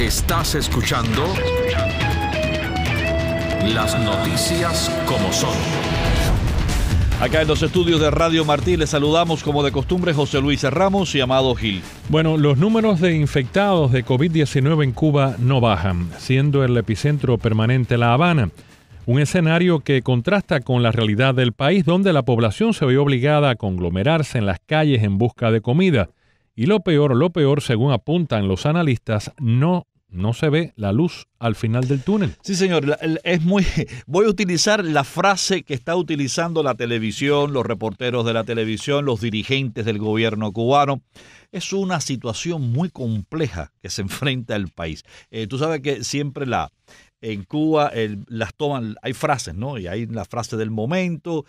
Estás escuchando las noticias como son. Acá en los estudios de Radio Martí les saludamos como de costumbre José Luis Ramos y Amado Gil. Bueno, los números de infectados de COVID-19 en Cuba no bajan, siendo el epicentro permanente La Habana. Un escenario que contrasta con la realidad del país, donde la población se ve obligada a conglomerarse en las calles en busca de comida. Y lo peor, según apuntan los analistas, no se ve la luz al final del túnel. Sí, señor. Voy a utilizar la frase que está utilizando la televisión, los reporteros de la televisión, los dirigentes del gobierno cubano. Es una situación muy compleja que se enfrenta el país. Tú sabes que siempre en Cuba las toman, hay frases, ¿no? Y hay la frase del momento,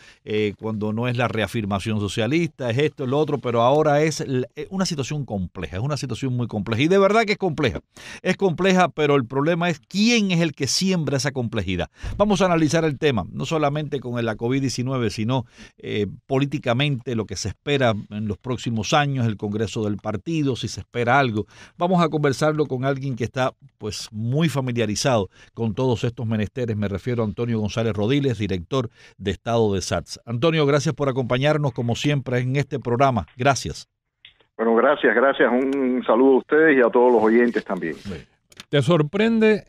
cuando no es la reafirmación socialista, es esto, lo otro, pero ahora es una situación compleja, es una situación muy compleja. Y de verdad que es compleja. Es compleja, pero el problema es quién es el que siembra esa complejidad. Vamos a analizar el tema, no solamente con la COVID-19, sino políticamente lo que se espera en los próximos años, el Congreso del partido, si se espera algo. Vamos a conversarlo con alguien que está pues muy familiarizado con todos estos menesteres. Me refiero a Antonio González Rodiles, director de Estado de SATS. Antonio, gracias por acompañarnos como siempre en este programa. Gracias. Bueno, gracias. Un saludo a ustedes y a todos los oyentes también. ¿Te sorprende,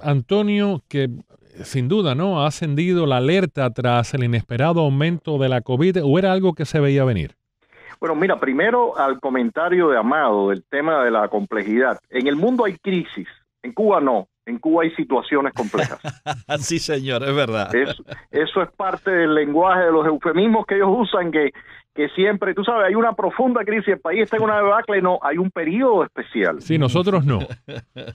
Antonio, que sin duda no ha ascendido la alerta tras el inesperado aumento de la COVID, o era algo que se veía venir? Bueno, mira, primero al comentario de Amado del tema de la complejidad. En el mundo hay crisis, en Cuba no. En Cuba hay situaciones complejas. Sí, señor, es verdad. Eso es parte del lenguaje de los eufemismos que ellos usan, que siempre, tú sabes, hay una profunda crisis, el país está en una debacle, no, hay un periodo especial. Sí, nosotros no.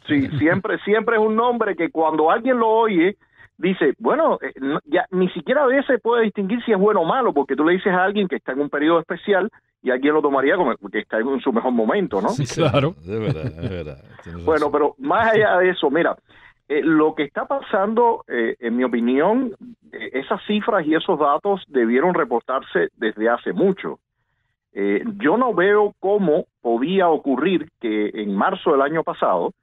Sí, siempre es un nombre que cuando alguien lo oye, dice, bueno, ya ni siquiera a veces puede distinguir si es bueno o malo, porque tú le dices a alguien que está en un periodo especial y alguien lo tomaría como que está en su mejor momento, ¿no? Sí, claro. Es verdad. Bueno, pero más allá de eso, mira, lo que está pasando, en mi opinión, esas cifras y esos datos debieron reportarse desde hace mucho. Yo no veo cómo podía ocurrir que en marzo del año pasado,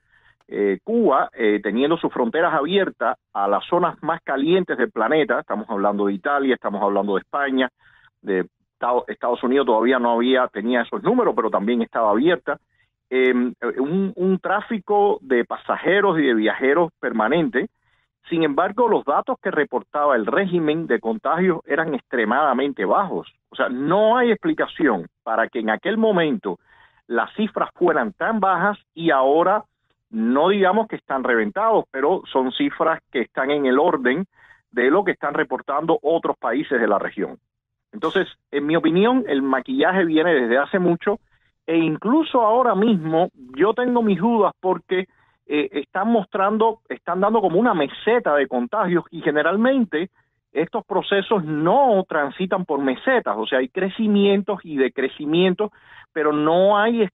Cuba, teniendo sus fronteras abiertas a las zonas más calientes del planeta, estamos hablando de Italia, estamos hablando de España, de Estados Unidos todavía tenía esos números, pero también estaba abierta, un tráfico de pasajeros y de viajeros permanente. Sin embargo, los datos que reportaba el régimen de contagios eran extremadamente bajos. O sea, no hay explicación para que en aquel momento las cifras fueran tan bajas y ahora no digamos que están reventados, pero son cifras que están en el orden de lo que están reportando otros países de la región. Entonces, en mi opinión, el maquillaje viene desde hace mucho e incluso ahora mismo yo tengo mis dudas porque están dando como una meseta de contagios y generalmente estos procesos no transitan por mesetas, o sea, hay crecimientos y decrecimientos, pero no hay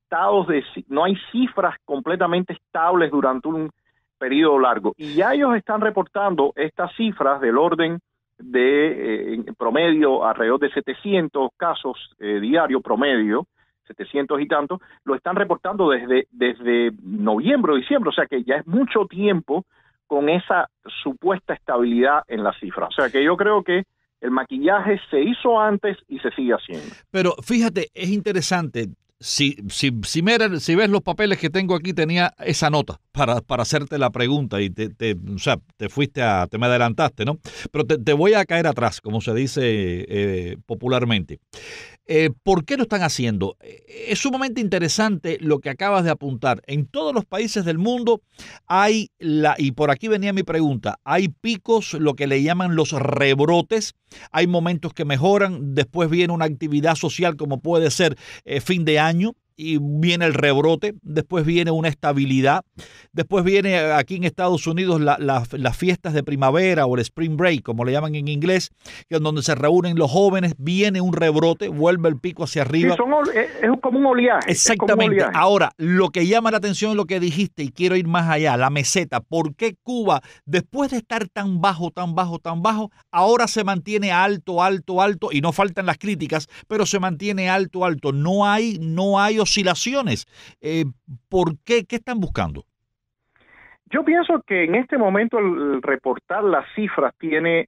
no hay cifras completamente estables durante un periodo largo. Y ya ellos están reportando estas cifras del orden de en promedio alrededor de 700 casos diarios promedio, 700 y tanto, lo están reportando desde noviembre o diciembre, o sea que ya es mucho tiempo con esa supuesta estabilidad en la cifra. O sea que yo creo que el maquillaje se hizo antes y se sigue haciendo. Pero fíjate, es interesante. Si ves los papeles que tengo aquí, tenía esa nota para hacerte la pregunta y te me adelantaste, ¿no? Pero te voy a caer atrás, como se dice popularmente. ¿Por qué lo están haciendo? Es sumamente interesante lo que acabas de apuntar. En todos los países del mundo y por aquí venía mi pregunta, hay picos, lo que le llaman los rebrotes, hay momentos que mejoran, después viene una actividad social como puede ser fin de año, y viene el rebrote, después viene una estabilidad, después viene aquí en Estados Unidos las fiestas de primavera o el spring break, como le llaman en inglés, que es donde se reúnen los jóvenes, viene un rebrote, vuelve el pico hacia arriba. Sí, es como un oleaje. Exactamente. Ahora, lo que llama la atención es lo que dijiste, y quiero ir más allá, la meseta. ¿Por qué Cuba, después de estar tan bajo, ahora se mantiene alto, y no faltan las críticas, pero se mantiene alto? No hay oscilaciones. ¿Por qué? ¿Qué están buscando? Yo pienso que en este momento el reportar las cifras tiene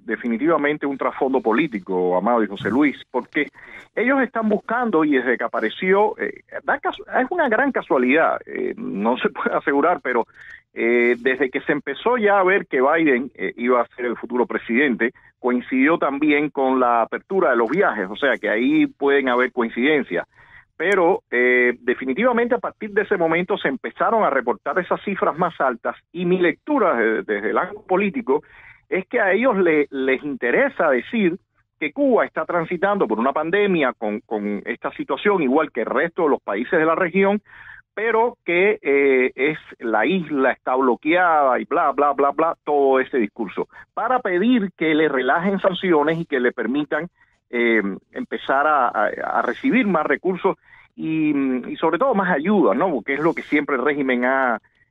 definitivamente un trasfondo político, Amado y José Luis, porque ellos están buscando, y desde que apareció, es una gran casualidad, no se puede asegurar, pero desde que se empezó ya a ver que Biden iba a ser el futuro presidente, coincidió también con la apertura de los viajes, o sea que ahí pueden haber coincidencias. Pero definitivamente a partir de ese momento se empezaron a reportar esas cifras más altas, y mi lectura desde el ángulo político es que a ellos les interesa decir que Cuba está transitando por una pandemia con esta situación igual que el resto de los países de la región, pero que la isla está bloqueada y bla, bla, bla, bla, todo ese discurso, para pedir que le relajen sanciones y que le permitan empezar a recibir más recursos y sobre todo más ayuda, ¿no? Porque es lo que siempre el régimen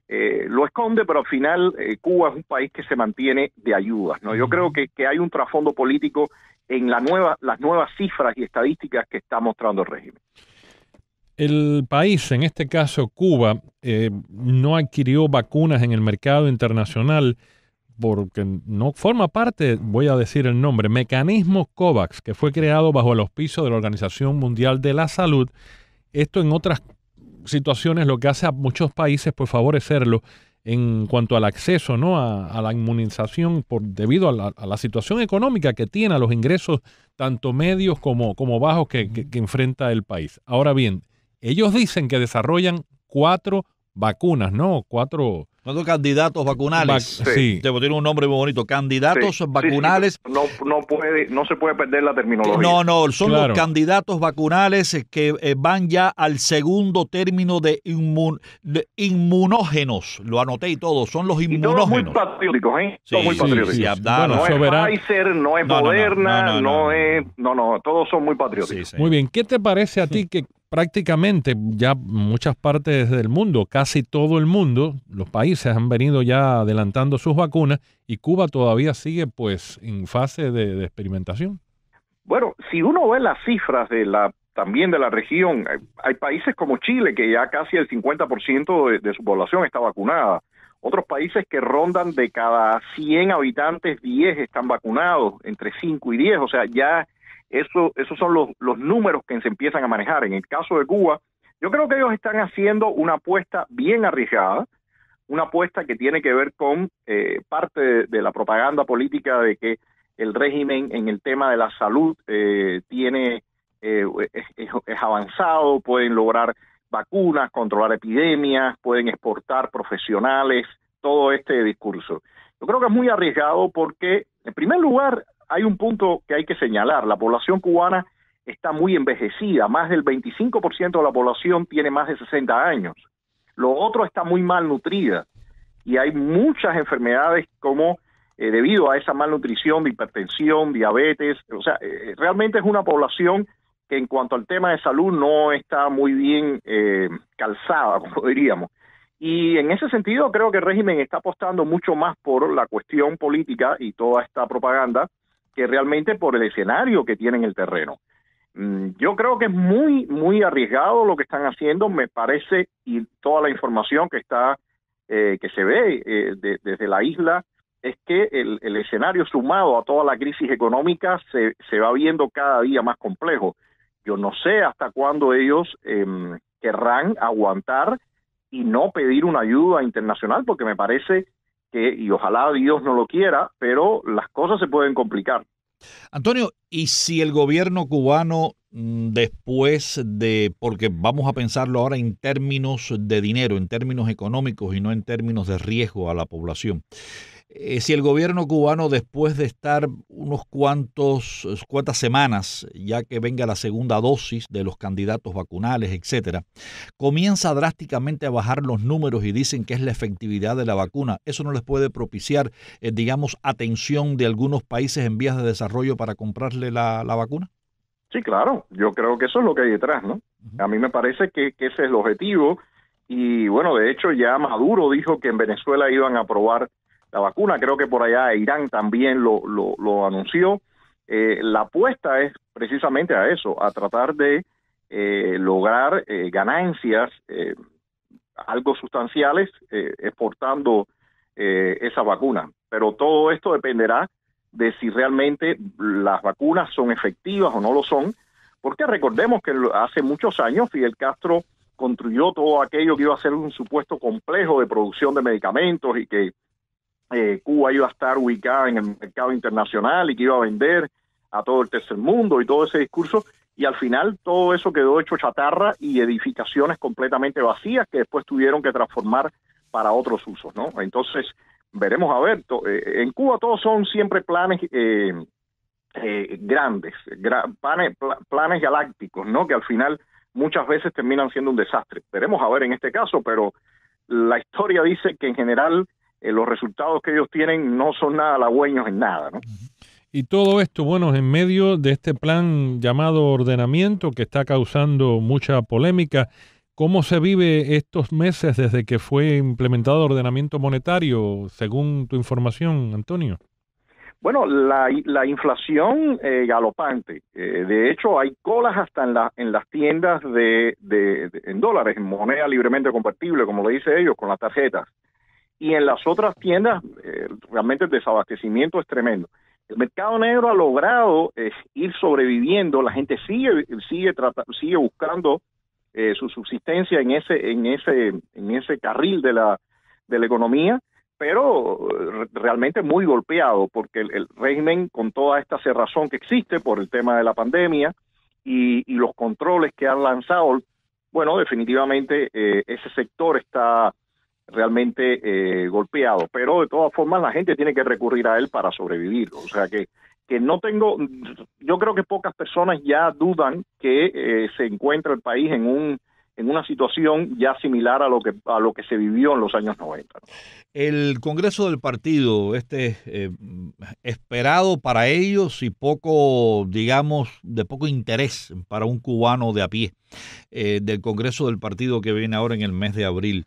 lo esconde, pero al final Cuba es un país que se mantiene de ayudas, ¿no? Yo creo que hay un trasfondo político en las nuevas cifras y estadísticas que está mostrando el régimen. El país, en este caso Cuba, no adquirió vacunas en el mercado internacional porque no forma parte, voy a decir el nombre, Mecanismo COVAX, que fue creado bajo el auspicio de la Organización Mundial de la Salud. Esto en otras situaciones lo que hace a muchos países pues favorecerlo en cuanto al acceso, ¿no?, a la inmunización debido a la situación económica que tiene, a los ingresos tanto medios como bajos que enfrenta el país. Ahora bien, ellos dicen que desarrollan 4 vacunas, ¿no? 4 candidatos vacunales. Sí. Tiene un nombre muy bonito. Candidatos vacunales. Sí. No se puede perder la terminología. No, son los candidatos vacunales que van ya al segundo término de inmunógenos. Lo anoté y todo. Son los inmunógenos. Todos muy patrióticos, ¿eh? Todos muy patrióticos. Sí. No es Pfizer, no es Moderna, no, todos son muy patrióticos. Sí. Muy bien. ¿Qué te parece a ti que prácticamente ya muchas partes del mundo, casi todo el mundo, los países han venido ya adelantando sus vacunas y Cuba todavía sigue pues en fase de experimentación? Bueno, si uno ve las cifras también de la región, hay países como Chile que ya casi el 50% de su población está vacunada. Otros países que rondan de cada 100 habitantes, 10 están vacunados, entre 5 y 10, o sea, ya esos son los números que se empiezan a manejar. En el caso de Cuba, yo creo que ellos están haciendo una apuesta bien arriesgada, una apuesta que tiene que ver con parte de la propaganda política de que el régimen en el tema de la salud es avanzado, pueden lograr vacunas, controlar epidemias, pueden exportar profesionales, todo este discurso. Yo creo que es muy arriesgado porque, en primer lugar, hay un punto que hay que señalar. La población cubana está muy envejecida. Más del 25% de la población tiene más de 60 años. Lo otro está muy malnutrida. Y hay muchas enfermedades como debido a esa malnutrición, de hipertensión, diabetes. O sea, realmente es una población que en cuanto al tema de salud no está muy bien calzada, como diríamos. Y en ese sentido creo que el régimen está apostando mucho más por la cuestión política y toda esta propaganda que realmente por el escenario que tiene en el terreno. Yo creo que es muy, muy arriesgado lo que están haciendo, me parece, y toda la información que se ve desde la isla, es que el escenario sumado a toda la crisis económica se va viendo cada día más complejo. Yo no sé hasta cuándo ellos querrán aguantar y no pedir una ayuda internacional, porque me parece que, y ojalá Dios no lo quiera, pero las cosas se pueden complicar. Antonio, ¿y si el gobierno cubano después porque vamos a pensarlo ahora en términos de dinero, en términos económicos y no en términos de riesgo a la población, si el gobierno cubano después de estar cuantas semanas, ya que venga la segunda dosis de los candidatos vacunales, etcétera, comienza drásticamente a bajar los números y dicen que es la efectividad de la vacuna, ¿eso no les puede propiciar, atención de algunos países en vías de desarrollo para comprarle la vacuna? Sí, claro. Yo creo que eso es lo que hay detrás, ¿no? A mí me parece que ese es el objetivo. Y bueno, de hecho ya Maduro dijo que en Venezuela iban a aprobar la vacuna. Creo que por allá Irán también lo anunció. La apuesta es precisamente a eso, a tratar de lograr ganancias algo sustanciales exportando esa vacuna. Pero todo esto dependerá de si realmente las vacunas son efectivas o no lo son, porque recordemos que hace muchos años Fidel Castro construyó todo aquello que iba a ser un supuesto complejo de producción de medicamentos y que Cuba iba a estar ubicada en el mercado internacional y que iba a vender a todo el tercer mundo y todo ese discurso, y al final todo eso quedó hecho chatarra y edificaciones completamente vacías que después tuvieron que transformar para otros usos, ¿no? Entonces, veremos a ver, en Cuba todos son siempre planes grandes, planes galácticos, ¿no? Que al final muchas veces terminan siendo un desastre. Veremos a ver en este caso, pero la historia dice que en general los resultados que ellos tienen no son nada halagüeños en nada, ¿no? Y todo esto, bueno, en medio de este plan llamado ordenamiento que está causando mucha polémica, ¿cómo se vive estos meses desde que fue implementado el ordenamiento monetario, según tu información, Antonio? Bueno, la inflación galopante. De hecho, hay colas hasta en las tiendas en dólares, en moneda libremente convertible, como le dice ellos, con las tarjetas. Y en las otras tiendas, realmente el desabastecimiento es tremendo. El mercado negro ha logrado ir sobreviviendo. La gente sigue buscando su subsistencia en ese carril de la economía, pero realmente muy golpeado porque el régimen, con toda esta cerrazón que existe por el tema de la pandemia y los controles que han lanzado, bueno, definitivamente ese sector está realmente golpeado, pero de todas formas la gente tiene que recurrir a él para sobrevivir. O sea que yo creo que pocas personas ya dudan que se encuentra el país en una situación ya similar a lo que se vivió en los años 90. El Congreso del partido, esperado para ellos y poco, digamos, de poco interés para un cubano de a pie, del Congreso del partido que viene ahora en el mes de abril,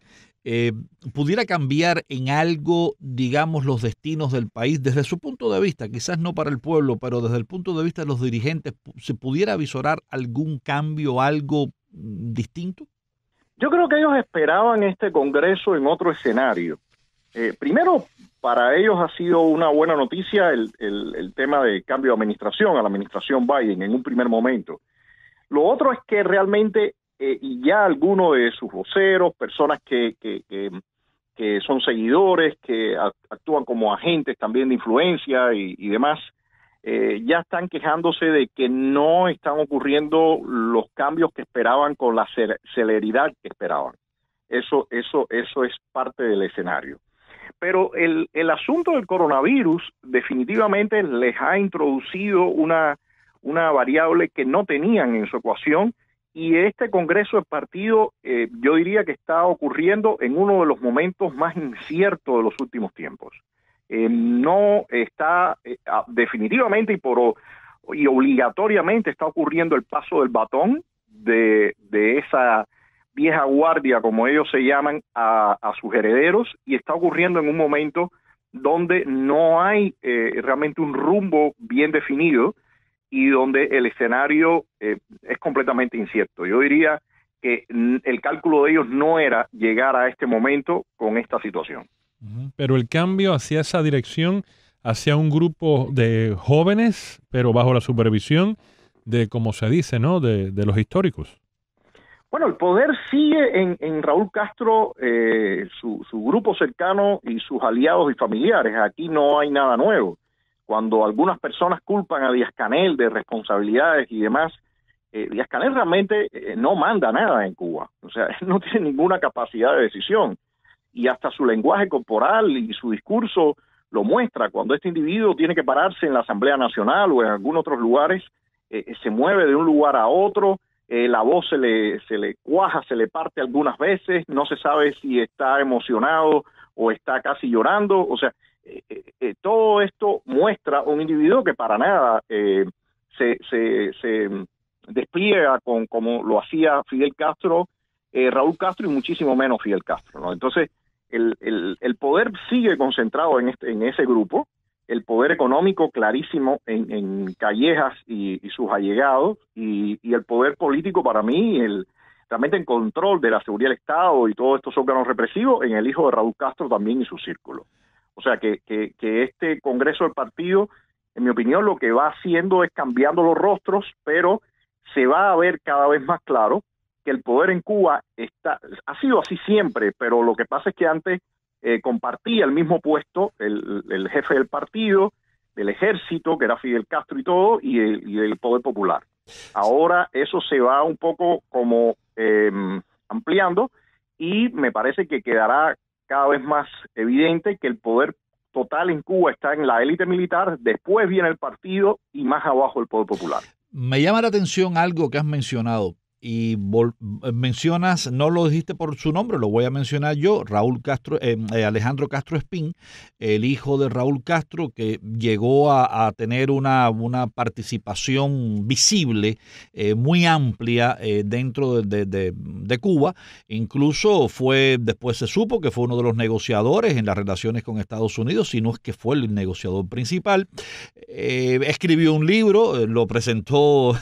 ¿pudiera cambiar en algo, digamos, los destinos del país desde su punto de vista? Quizás no para el pueblo, pero desde el punto de vista de los dirigentes, ¿se pudiera visorar algún cambio, algo distinto? Yo creo que ellos esperaban este Congreso en otro escenario. Primero, para ellos ha sido una buena noticia el tema de cambio de administración, a la administración Biden en un primer momento. Lo otro es que realmente y ya algunos de sus voceros, personas que son seguidores, que actúan como agentes también de influencia y demás, ya están quejándose de que no están ocurriendo los cambios que esperaban con la celeridad que esperaban. Eso es parte del escenario. Pero el asunto del coronavirus definitivamente les ha introducido una variable que no tenían en su ecuación, y este Congreso del partido yo diría que está ocurriendo en uno de los momentos más inciertos de los últimos tiempos. No está definitivamente y obligatoriamente está ocurriendo el paso del batón de esa vieja guardia, como ellos se llaman, a sus herederos, y está ocurriendo en un momento donde no hay realmente un rumbo bien definido y donde el escenario es completamente incierto. Yo diría que el cálculo de ellos no era llegar a este momento con esta situación. Pero el cambio hacia esa dirección, hacia un grupo de jóvenes, pero bajo la supervisión de, como se dice, ¿no?, de los históricos. Bueno, el poder sigue en Raúl Castro, su grupo cercano y sus aliados y familiares. Aquí no hay nada nuevo. Cuando algunas personas culpan a Díaz-Canel de responsabilidades y demás, Díaz-Canel realmente no manda nada en Cuba. O sea, él no tiene ninguna capacidad de decisión. Y hasta su lenguaje corporal y su discurso lo muestra. Cuando este individuo tiene que pararse en la Asamblea Nacional o en algunos otros lugares, se mueve de un lugar a otro, la voz se le cuaja, se le parte algunas veces, no se sabe si está emocionado o está casi llorando. O sea, todo esto muestra un individuo que para nada se despliega como lo hacía Fidel Castro, Raúl Castro, y muchísimo menos Fidel Castro, ¿no? Entonces, el poder sigue concentrado en ese grupo, el poder económico clarísimo en Callejas y sus allegados, y el poder político, para mí, supuestamente en control de la seguridad del Estado y todos estos órganos represivos, en el hijo de Raúl Castro también y su círculo. O sea que este Congreso del partido, en mi opinión, lo que va haciendo es cambiando los rostros, pero se va a ver cada vez más claro que el poder en Cuba ha sido así siempre, pero lo que pasa es que antes compartía el mismo puesto el jefe del partido, del ejército, que era Fidel Castro y todo, y el poder popular. Ahora eso se va un poco como ampliando, y me parece que quedará cada vez más evidente que el poder total en Cuba está en la élite militar, después viene el partido y más abajo el poder popular. Me llama la atención algo que has mencionado. Y mencionas, no lo dijiste por su nombre, lo voy a mencionar yo, Alejandro Castro Espín, el hijo de Raúl Castro, que llegó a tener una participación visible, muy amplia dentro de Cuba. Incluso después se supo que fue uno de los negociadores en las relaciones con Estados Unidos, si no es que fue el negociador principal. Escribió un libro, lo presentó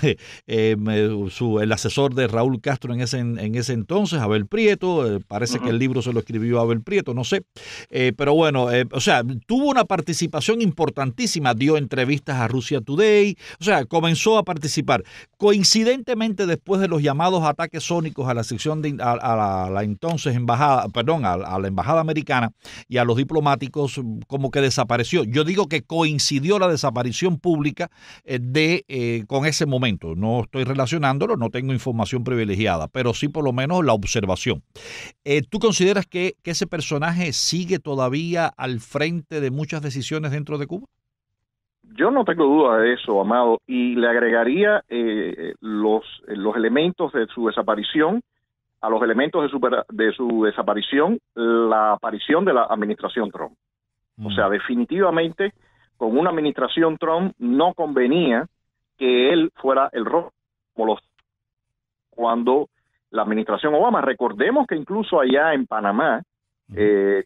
el asesor de Raúl Castro en ese entonces, Abel Prieto. Parece que el libro se lo escribió Abel Prieto, no sé. Pero bueno, o sea, tuvo una participación importantísima, dio entrevistas a Russia Today, o sea, comenzó a participar. Coincidentemente, después de los llamados ataques sónicos a la sección a la entonces embajada, perdón, a la embajada americana y a los diplomáticos, como que desapareció. Yo digo que coincidió la desaparición pública con ese momento. No estoy relacionándolo, no tengo información privilegiada, pero sí por lo menos la observación. ¿Tú consideras que ese personaje sigue todavía al frente de muchas decisiones dentro de Cuba? Yo no tengo duda de eso, Amado, y le agregaría los elementos de su desaparición, a los elementos de su desaparición, la aparición de la administración Trump. O sea, definitivamente, con una administración Trump no convenía que él fuera el rostro como los cuando la administración Obama. Recordemos que incluso allá en Panamá,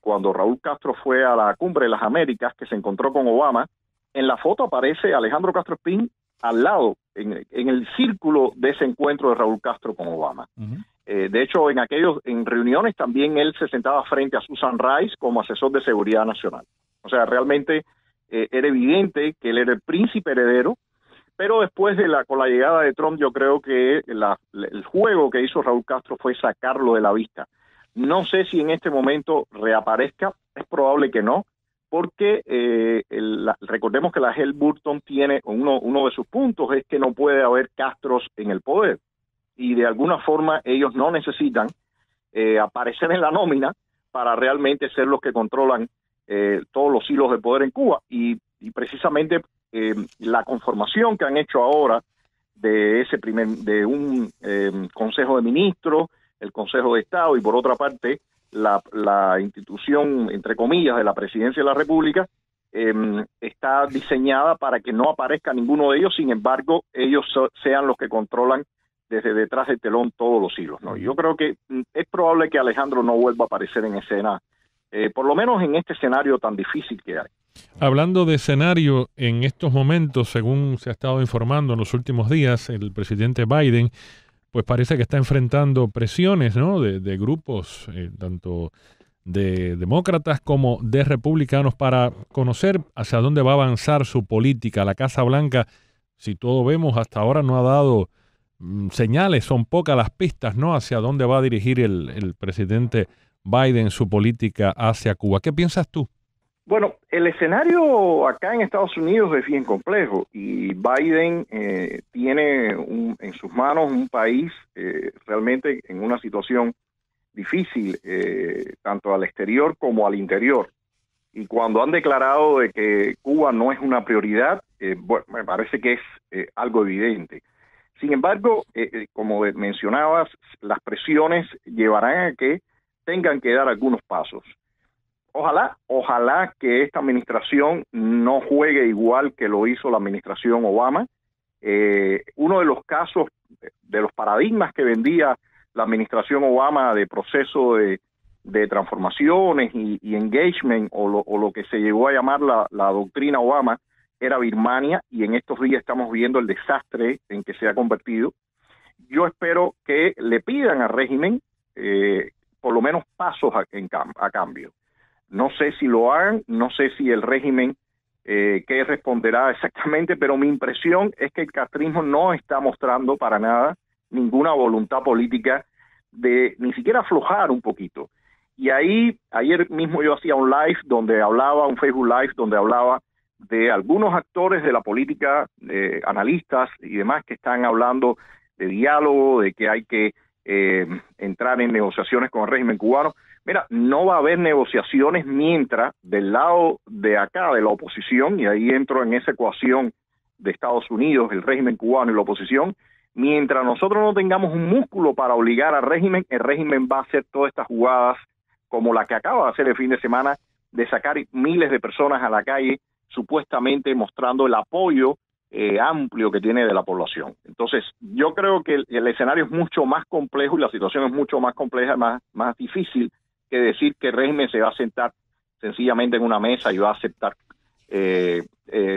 cuando Raúl Castro fue a la Cumbre de las Américas, que se encontró con Obama, en la foto aparece Alejandro Castro Espín al lado, en el círculo de ese encuentro de Raúl Castro con Obama. De hecho, en reuniones también él se sentaba frente a Susan Rice como asesor de seguridad nacional. O sea, realmente era evidente que él era el príncipe heredero. Pero después con la llegada de Trump, yo creo que el juego que hizo Raúl Castro fue sacarlo de la vista. No sé si en este momento reaparezca, es probable que no, porque recordemos que la Helms-Burton tiene uno de sus puntos, es que no puede haber Castros en el poder. Y de alguna forma ellos no necesitan aparecer en la nómina para realmente ser los que controlan todos los hilos de poder en Cuba. Y precisamente la conformación que han hecho ahora de un Consejo de Ministros, el Consejo de Estado, y por otra parte la institución, entre comillas, de la Presidencia de la República, está diseñada para que no aparezca ninguno de ellos. Sin embargo, ellos sean los que controlan desde detrás del telón todos los hilos, ¿no? Yo creo que es probable que Alejandro no vuelva a aparecer en escena, por lo menos en este escenario tan difícil que hay. Hablando de escenario, en estos momentos, según se ha estado informando en los últimos días, el presidente Biden, pues parece que está enfrentando presiones, ¿no?, de grupos, tanto de demócratas como de republicanos, para conocer hacia dónde va a avanzar su política. La Casa Blanca, si todo vemos, hasta ahora no ha dado señales, son pocas las pistas, ¿no?, hacia dónde va a dirigir el presidente Biden su política hacia Cuba. ¿Qué piensas tú? Bueno, el escenario acá en Estados Unidos es bien complejo y Biden tiene en sus manos un país realmente en una situación difícil, tanto al exterior como al interior. Y cuando han declarado de que Cuba no es una prioridad, bueno, me parece que es algo evidente. Sin embargo, como mencionabas, las presiones llevarán a que tengan que dar algunos pasos. Ojalá que esta administración no juegue igual que lo hizo la administración Obama. Uno de los casos, de los paradigmas que vendía la administración Obama de proceso de transformaciones y engagement, o lo que se llegó a llamar la doctrina Obama, era Birmania, y en estos días estamos viendo el desastre en que se ha convertido. yo espero que le pidan al régimen por lo menos pasos a cambio. No sé si lo hagan, no sé si el régimen qué responderá exactamente, pero mi impresión es que el castrismo no está mostrando para nada ninguna voluntad política de ni siquiera aflojar un poquito. Y ahí, ayer mismo yo hacía un Facebook Live, donde hablaba de algunos actores de la política, analistas y demás, que están hablando de diálogo, de que hay que entrar en negociaciones con el régimen cubano. Mira, no va a haber negociaciones mientras del lado de acá, de la oposición, y ahí entro en esa ecuación de Estados Unidos, el régimen cubano y la oposición, mientras nosotros no tengamos un músculo para obligar al régimen, el régimen va a hacer todas estas jugadas como la que acaba de hacer el fin de semana, de sacar miles de personas a la calle, supuestamente mostrando el apoyo amplio que tiene de la población. Entonces, yo creo que el escenario es mucho más complejo y la situación es mucho más compleja, más difícil que decir que el régimen se va a sentar sencillamente en una mesa y va a aceptar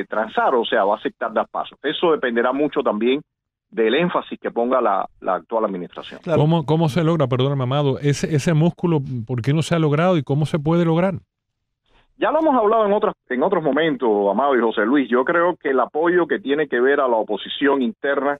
transar, o sea, va a aceptar dar pasos. Eso dependerá mucho también del énfasis que ponga la actual administración. Claro. ¿Cómo se logra, perdóname, Amado, ese músculo, por qué no se ha logrado y cómo se puede lograr? Ya lo hemos hablado en otros momentos, Amado y José Luis. Yo creo que el apoyo que tiene que ver a la oposición interna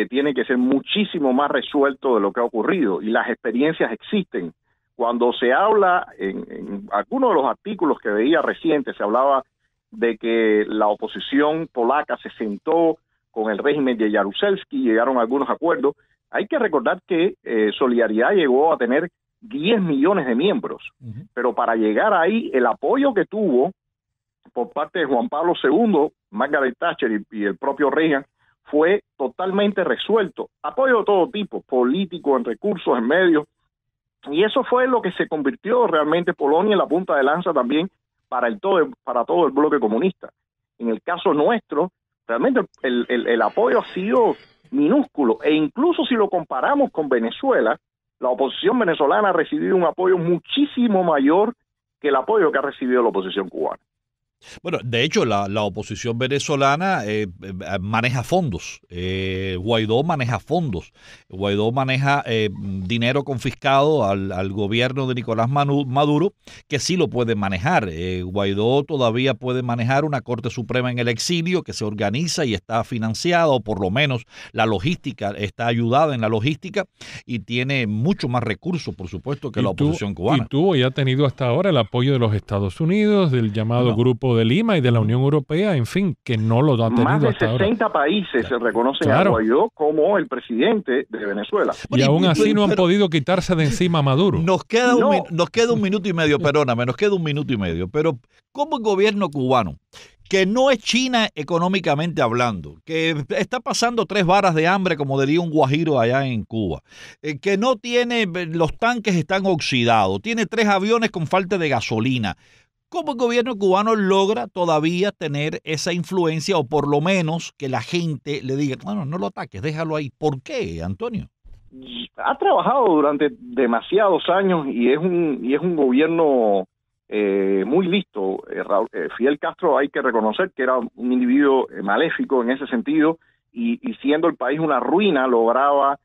tiene que ser muchísimo más resuelto de lo que ha ocurrido, y las experiencias existen. Cuando se habla, en algunos de los artículos que veía recientes, se hablaba de que la oposición polaca se sentó con el régimen de Jaruzelski, llegaron a algunos acuerdos. Hay que recordar que Solidaridad llegó a tener 10 millones de miembros, pero para llegar ahí, el apoyo que tuvo por parte de Juan Pablo II, Margaret Thatcher y el propio Reagan fue totalmente resuelto. Apoyo de todo tipo, político, en recursos, en medios, y eso fue lo que se convirtió realmente Polonia en la punta de lanza también para todo el bloque comunista. En el caso nuestro, realmente el apoyo ha sido minúsculo, e incluso si lo comparamos con Venezuela, la oposición venezolana ha recibido un apoyo muchísimo mayor que el apoyo que ha recibido la oposición cubana. Bueno, de hecho, la oposición venezolana maneja fondos. Guaidó maneja fondos. Guaidó maneja dinero confiscado al gobierno de Nicolás Maduro, que sí lo puede manejar. Guaidó todavía puede manejar una Corte Suprema en el exilio que se organiza y está financiada, o por lo menos la logística está ayudada en la logística, y tiene mucho más recursos, por supuesto, que la oposición cubana. Y tuvo y ha tenido hasta ahora el apoyo de los Estados Unidos, del llamado Grupo de Lima y de la Unión Europea, en fin, que no lo han tenido hasta ahora. Más de 60 países se reconocen a Guaidó como el presidente de Venezuela. Y aún así no han podido quitarse de encima a Maduro. Nos queda un minuto y medio, perdóname, nos queda un minuto y medio, pero como el gobierno cubano, que no es China económicamente hablando, que está pasando 3 varas de hambre, como diría un guajiro allá en Cuba, que no tiene, los tanques están oxidados, tiene 3 aviones con falta de gasolina, ¿cómo el gobierno cubano logra todavía tener esa influencia, o por lo menos que la gente le diga, bueno, no lo ataques, déjalo ahí? ¿Por qué, Antonio? Ha trabajado durante demasiados años y es un gobierno muy listo. Fidel Castro, hay que reconocer que era un individuo maléfico en ese sentido, y siendo el país una ruina, lograba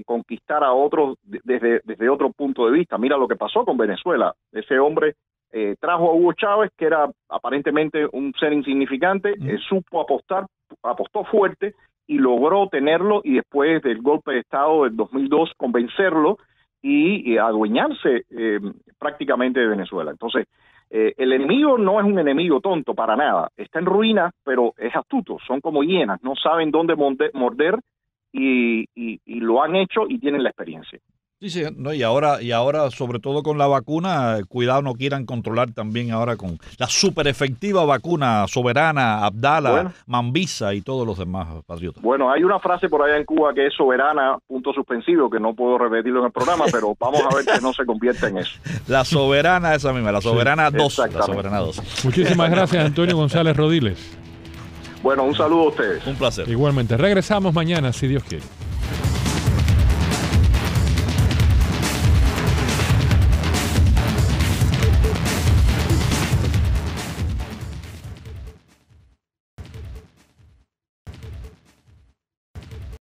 conquistar a otros desde otro punto de vista. Mira lo que pasó con Venezuela. Ese hombre trajo a Hugo Chávez, que era aparentemente un ser insignificante, apostó fuerte y logró tenerlo, y después del golpe de Estado del 2002 convencerlo y adueñarse prácticamente de Venezuela. Entonces, el enemigo no es un enemigo tonto para nada, está en ruina, pero es astuto, son como hienas, no saben dónde morder y lo han hecho y tienen la experiencia. Sí, no, y ahora, sobre todo con la vacuna, cuidado, no quieran controlar también ahora con la súper efectiva vacuna Soberana, Abdala, Mambisa y todos los demás patriotas. Bueno, hay una frase por allá en Cuba que es soberana, punto suspensivo, que no puedo repetirlo en el programa, pero vamos a ver que no se convierta en eso. La soberana, esa misma, la soberana 2. La soberana 2. Muchísimas gracias, Antonio González Rodiles. Bueno, un saludo a ustedes. Un placer. Igualmente, regresamos mañana, si Dios quiere.